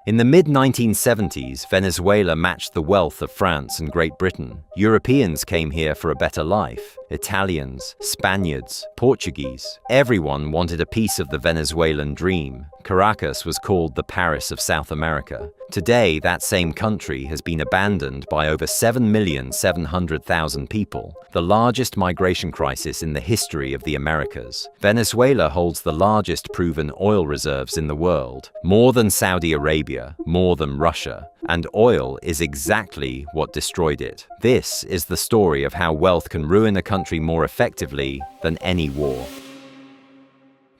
In the mid-1970s, Venezuela matched the wealth of France and Great Britain. Europeans came here for a better life. Italians, Spaniards, Portuguese. Everyone wanted a piece of the Venezuelan dream. Caracas was called the Paris of South America. Today, that same country has been abandoned by over 7,700,000 people, the largest migration crisis in the history of the Americas. Venezuela holds the largest proven oil reserves in the world, more than Saudi Arabia, more than Russia, and oil is exactly what destroyed it. This is the story of how wealth can ruin a country more effectively than any war.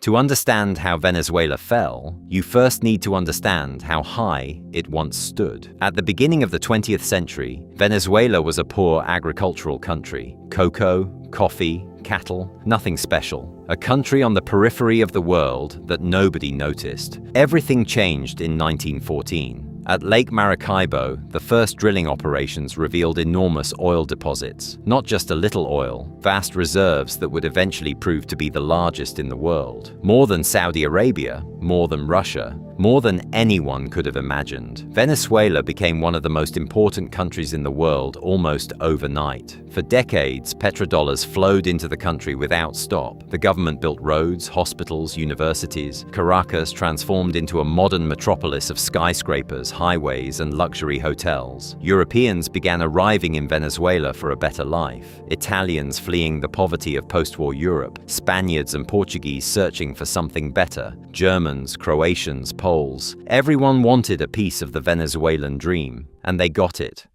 To understand how Venezuela fell, you first need to understand how high it once stood. At the beginning of the 20th century, Venezuela was a poor agricultural country. Cocoa, coffee, cattle, nothing special. A country on the periphery of the world that nobody noticed. Everything changed in 1914. At Lake Maracaibo, the first drilling operations revealed enormous oil deposits. Not just a little oil, vast reserves that would eventually prove to be the largest in the world. More than Saudi Arabia, more than Russia, more than anyone could have imagined. Venezuela became one of the most important countries in the world almost overnight. For decades, petrodollars flowed into the country without stop. The government built roads, hospitals, universities. Caracas transformed into a modern metropolis of skyscrapers, highways, and luxury hotels. Europeans began arriving in Venezuela for a better life. Italians fleeing the poverty of post-war Europe. Spaniards and Portuguese searching for something better. Germans, Croatians, Poles. Everyone wanted a piece of the Venezuelan dream, and they got it.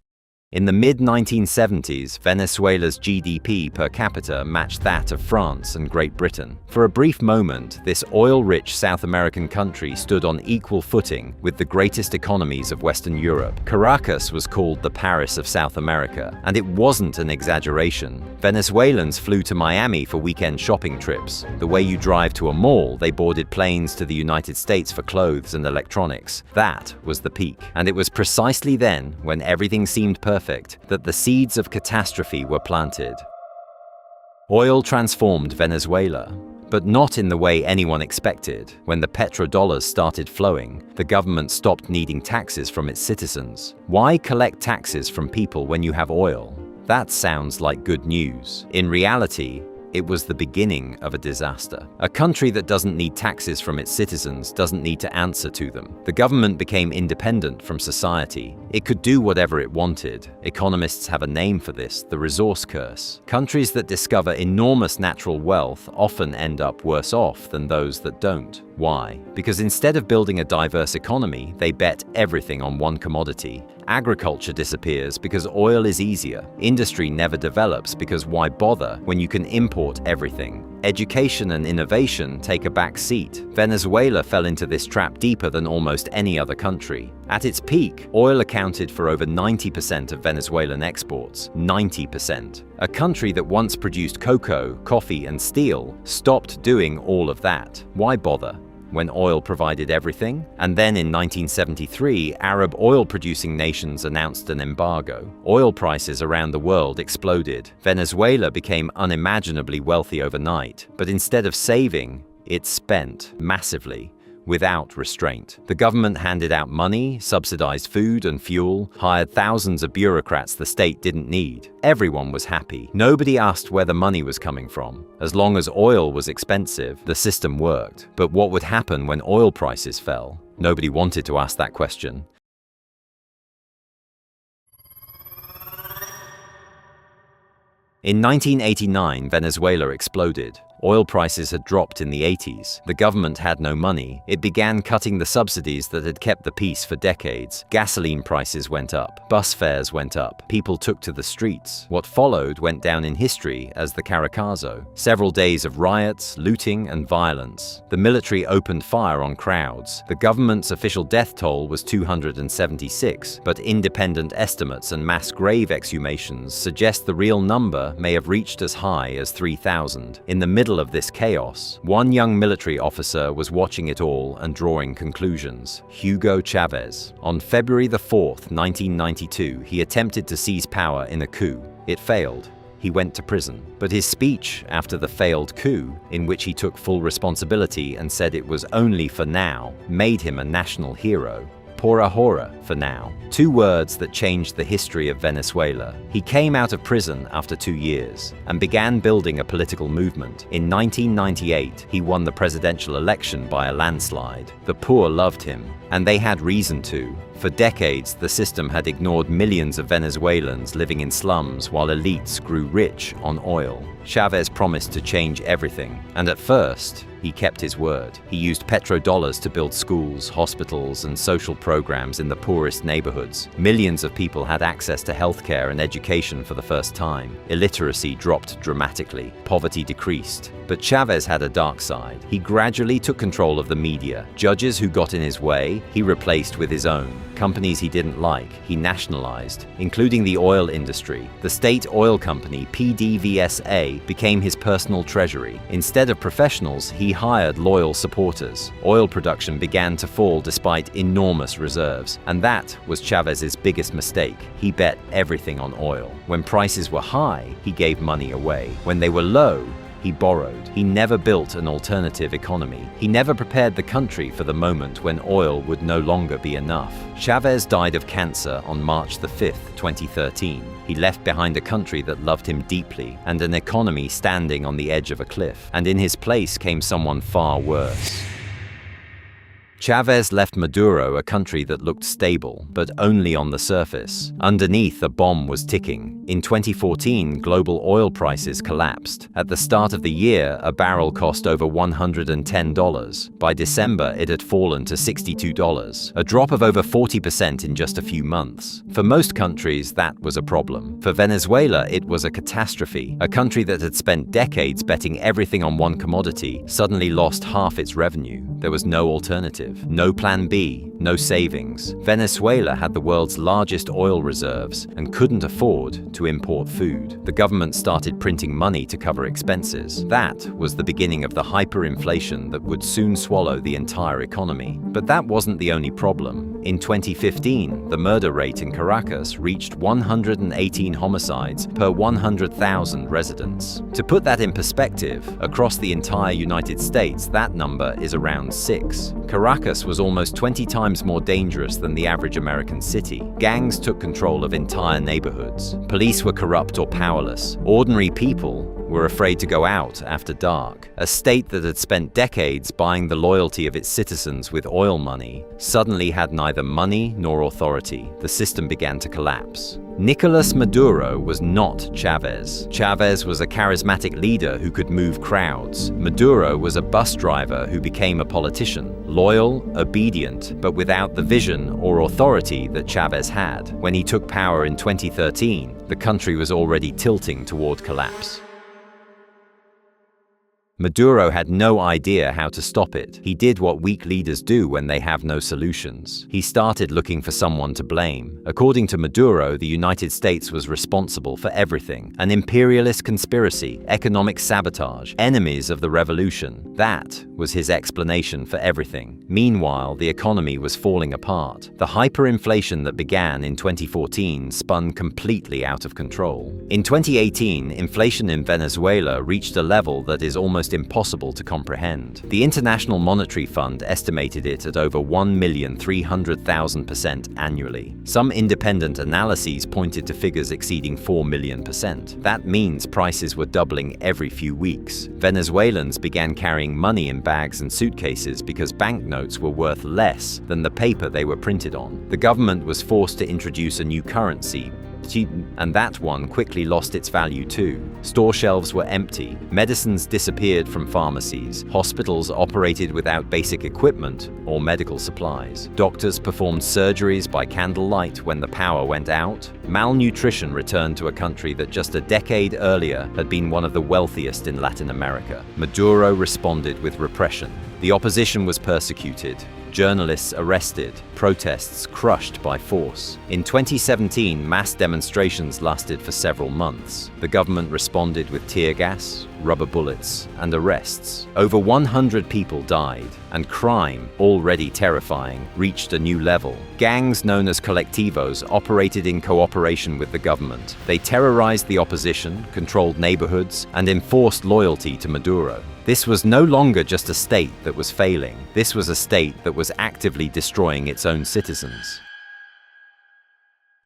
In the mid-1970s, Venezuela's GDP per capita matched that of France and Great Britain. For a brief moment, this oil-rich South American country stood on equal footing with the greatest economies of Western Europe. Caracas was called the Paris of South America, and it wasn't an exaggeration. Venezuelans flew to Miami for weekend shopping trips. The way you drive to a mall, they boarded planes to the United States for clothes and electronics. That was the peak. And it was precisely then, when everything seemed perfect, that the seeds of catastrophe were planted. Oil transformed Venezuela, but not in the way anyone expected. When the petrodollars started flowing, the government stopped needing taxes from its citizens. Why collect taxes from people when you have oil? That sounds like good news. In reality, it was the beginning of a disaster. A country that doesn't need taxes from its citizens doesn't need to answer to them. The government became independent from society. It could do whatever it wanted. Economists have a name for this, the resource curse. Countries that discover enormous natural wealth often end up worse off than those that don't. Why? Because instead of building a diverse economy, they bet everything on one commodity. Agriculture disappears because oil is easier. Industry never develops because why bother when you can import everything? Education and innovation take a back seat. Venezuela fell into this trap deeper than almost any other country. At its peak, oil accounted for over 90% of Venezuelan exports. 90%. A country that once produced cocoa, coffee, and steel stopped doing all of that. Why bother when oil provided everything? And then in 1973, Arab oil-producing nations announced an embargo. Oil prices around the world exploded. Venezuela became unimaginably wealthy overnight, but instead of saving, it spent massively. Without restraint. The government handed out money, subsidized food and fuel, hired thousands of bureaucrats the state didn't need. Everyone was happy. Nobody asked where the money was coming from. As long as oil was expensive, the system worked. But what would happen when oil prices fell? Nobody wanted to ask that question. In 1989, Venezuela exploded. Oil prices had dropped in the 80s. The government had no money. It began cutting the subsidies that had kept the peace for decades. Gasoline prices went up. Bus fares went up. People took to the streets. What followed went down in history as the Caracazo. Several days of riots, looting, and violence. The military opened fire on crowds. The government's official death toll was 276, but independent estimates and mass grave exhumations suggest the real number may have reached as high as 3,000. In the middle of this chaos, one young military officer was watching it all and drawing conclusions. Hugo Chavez. On February 4th, 1992, he attempted to seize power in a coup. It failed. He went to prison. But his speech after the failed coup, in which he took full responsibility and said it was only for now, made him a national hero. por ahora, for now. Two words that changed the history of Venezuela. He came out of prison after 2 years and began building a political movement. In 1998, he won the presidential election by a landslide. The poor loved him, and they had reason to. For decades, the system had ignored millions of Venezuelans living in slums while elites grew rich on oil. Chavez promised to change everything, and at first, he kept his word. He used petrodollars to build schools, hospitals, and social programs in the poorest neighborhoods. Millions of people had access to healthcare and education for the first time. Illiteracy dropped dramatically. Poverty decreased. But Chavez had a dark side. He gradually took control of the media. Judges who got in his way, he replaced with his own. Companies he didn't like, he nationalized, including the oil industry. The state oil company, PDVSA, became his personal treasury. Instead of professionals, he hired loyal supporters. Oil production began to fall despite enormous reserves, and that was Chavez's biggest mistake. He bet everything on oil. When prices were high, he gave money away. When they were low, he borrowed. He never built an alternative economy. He never prepared the country for the moment when oil would no longer be enough. Chavez died of cancer on March 5, 2013. He left behind a country that loved him deeply and an economy standing on the edge of a cliff. And in his place came someone far worse. Chavez left Maduro a country that looked stable, but only on the surface. Underneath, a bomb was ticking. In 2014, global oil prices collapsed. At the start of the year, a barrel cost over $110. By December, it had fallen to $62, a drop of over 40% in just a few months. For most countries, that was a problem. For Venezuela, it was a catastrophe. A country that had spent decades betting everything on one commodity suddenly lost half its revenue. There was no alternative. No plan B, no savings. Venezuela had the world's largest oil reserves and couldn't afford to import food. The government started printing money to cover expenses. That was the beginning of the hyperinflation that would soon swallow the entire economy. But that wasn't the only problem. In 2015, the murder rate in Caracas reached 118 homicides per 100,000 residents. To put that in perspective, across the entire United States, that number is around 6. Caracas was almost 20 times more dangerous than the average American city. Gangs took control of entire neighborhoods. Police were corrupt or powerless. Ordinary people were afraid to go out after dark. A state that had spent decades buying the loyalty of its citizens with oil money suddenly had neither money nor authority. The system began to collapse. Nicolas Maduro was not Chavez. Chavez was a charismatic leader who could move crowds. Maduro was a bus driver who became a politician, loyal, obedient, but without the vision or authority that Chavez had. When he took power in 2013, the country was already tilting toward collapse. Maduro had no idea how to stop it. He did what weak leaders do when they have no solutions. He started looking for someone to blame. According to Maduro, the United States was responsible for everything. An imperialist conspiracy, economic sabotage, enemies of the revolution. That was his explanation for everything. Meanwhile, the economy was falling apart. The hyperinflation that began in 2014 spun completely out of control. In 2018, inflation in Venezuela reached a level that is almost impossible to comprehend. The International Monetary Fund estimated it at over 1,300,000% annually. Some independent analyses pointed to figures exceeding 4 million%. That means prices were doubling every few weeks. Venezuelans began carrying money in bags and suitcases because banknotes were worth less than the paper they were printed on. The government was forced to introduce a new currency, and that one quickly lost its value too. Store shelves were empty, medicines disappeared from pharmacies, hospitals operated without basic equipment or medical supplies. Doctors performed surgeries by candlelight when the power went out. Malnutrition returned to a country that just a decade earlier had been one of the wealthiest in Latin America. Maduro responded with repression. The opposition was persecuted. Journalists arrested, protests crushed by force. In 2017, mass demonstrations lasted for several months. The government responded with tear gas, rubber bullets, and arrests. Over 100 people died, and crime, already terrifying, reached a new level. Gangs known as colectivos operated in cooperation with the government. They terrorized the opposition, controlled neighborhoods, and enforced loyalty to Maduro. This was no longer just a state that was failing. This was a state that was actively destroying its own citizens.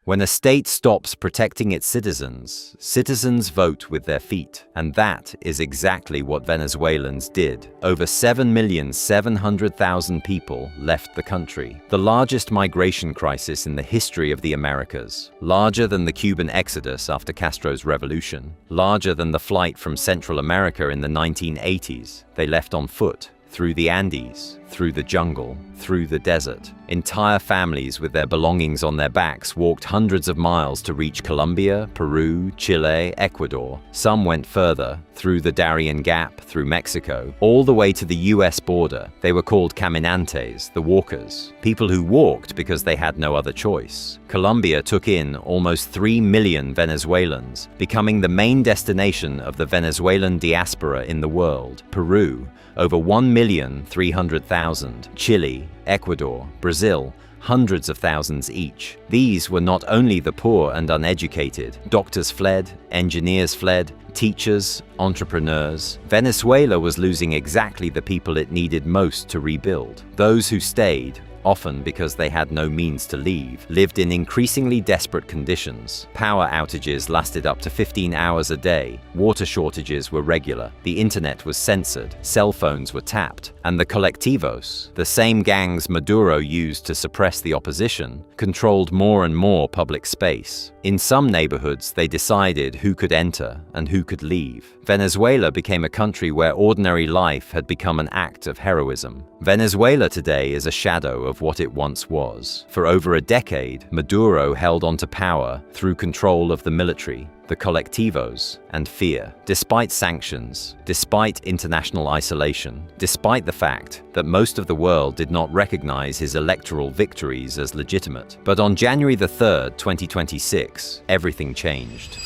When a state stops protecting its citizens, citizens vote with their feet. And that is exactly what Venezuelans did. Over 7,700,000 people left the country. The largest migration crisis in the history of the Americas. Larger than the Cuban exodus after Castro's revolution. Larger than the flight from Central America in the 1980s. They left on foot. Through the Andes, through the jungle, through the desert. Entire families with their belongings on their backs walked hundreds of miles to reach Colombia, Peru, Chile, Ecuador. Some went further, through the Darien Gap, through Mexico, all the way to the US border. They were called caminantes, the walkers, people who walked because they had no other choice. Colombia took in almost 3 million Venezuelans, becoming the main destination of the Venezuelan diaspora in the world. Peru, over 1,300,000. Chile, Ecuador, Brazil, hundreds of thousands each. These were not only the poor and uneducated. Doctors fled, engineers fled, teachers, entrepreneurs. Venezuela was losing exactly the people it needed most to rebuild. Those who stayed, often because they had no means to leave, lived in increasingly desperate conditions. Power outages lasted up to 15 hours a day, water shortages were regular, the internet was censored, cell phones were tapped, and the colectivos, the same gangs Maduro used to suppress the opposition, controlled more and more public space. In some neighborhoods, they decided who could enter and who could leave. Venezuela became a country where ordinary life had become an act of heroism. Venezuela today is a shadow of what it once was. For over a decade, Maduro held onto power through control of the military, the colectivos, and fear. Despite sanctions, despite international isolation, despite the fact that most of the world did not recognize his electoral victories as legitimate. But on January 3rd, 2026, everything changed.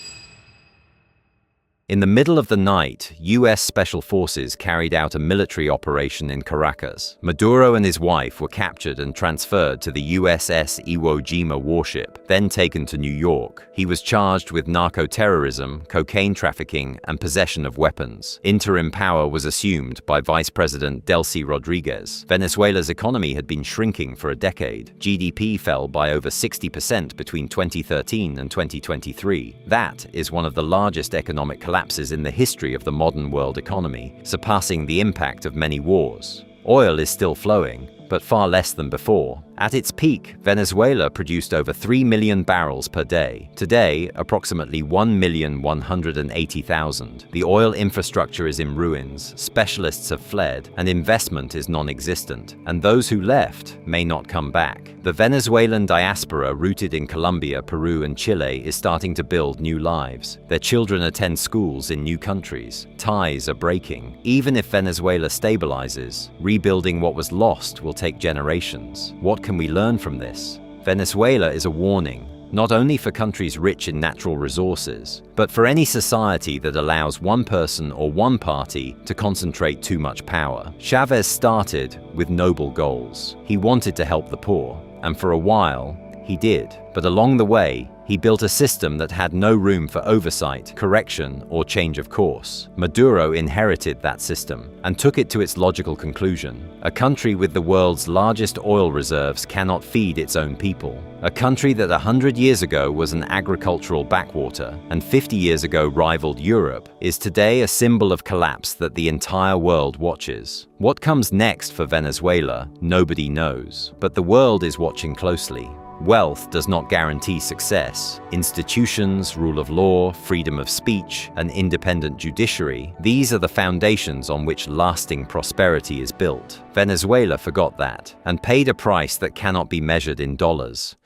In the middle of the night, US Special Forces carried out a military operation in Caracas. Maduro and his wife were captured and transferred to the USS Iwo Jima warship, then taken to New York. He was charged with narco-terrorism, cocaine trafficking, and possession of weapons. Interim power was assumed by Vice President Delcy Rodriguez. Venezuela's economy had been shrinking for a decade. GDP fell by over 60% between 2013 and 2023. That is one of the largest economic collapses in the history of the modern world economy, surpassing the impact of many wars. Oil is still flowing, but far less than before. At its peak, Venezuela produced over 3 million barrels per day. Today, approximately 1,180,000. The oil infrastructure is in ruins, specialists have fled, and investment is non-existent. And those who left may not come back. The Venezuelan diaspora rooted in Colombia, Peru, and Chile is starting to build new lives. Their children attend schools in new countries. Ties are breaking. Even if Venezuela stabilizes, rebuilding what was lost will take generations. What can we learn from this? Venezuela is a warning, not only for countries rich in natural resources, but for any society that allows one person or one party to concentrate too much power. Chavez started with noble goals. He wanted to help the poor, and for a while, he did. But along the way, he built a system that had no room for oversight, correction, or change of course. Maduro inherited that system and took it to its logical conclusion. A country with the world's largest oil reserves cannot feed its own people. A country that 100 years ago was an agricultural backwater and 50 years ago rivaled Europe is today a symbol of collapse that the entire world watches. What comes next for Venezuela, nobody knows, but the world is watching closely. Wealth does not guarantee success. Institutions, rule of law, freedom of speech, an independent judiciary, these are the foundations on which lasting prosperity is built. Venezuela forgot that and paid a price that cannot be measured in dollars.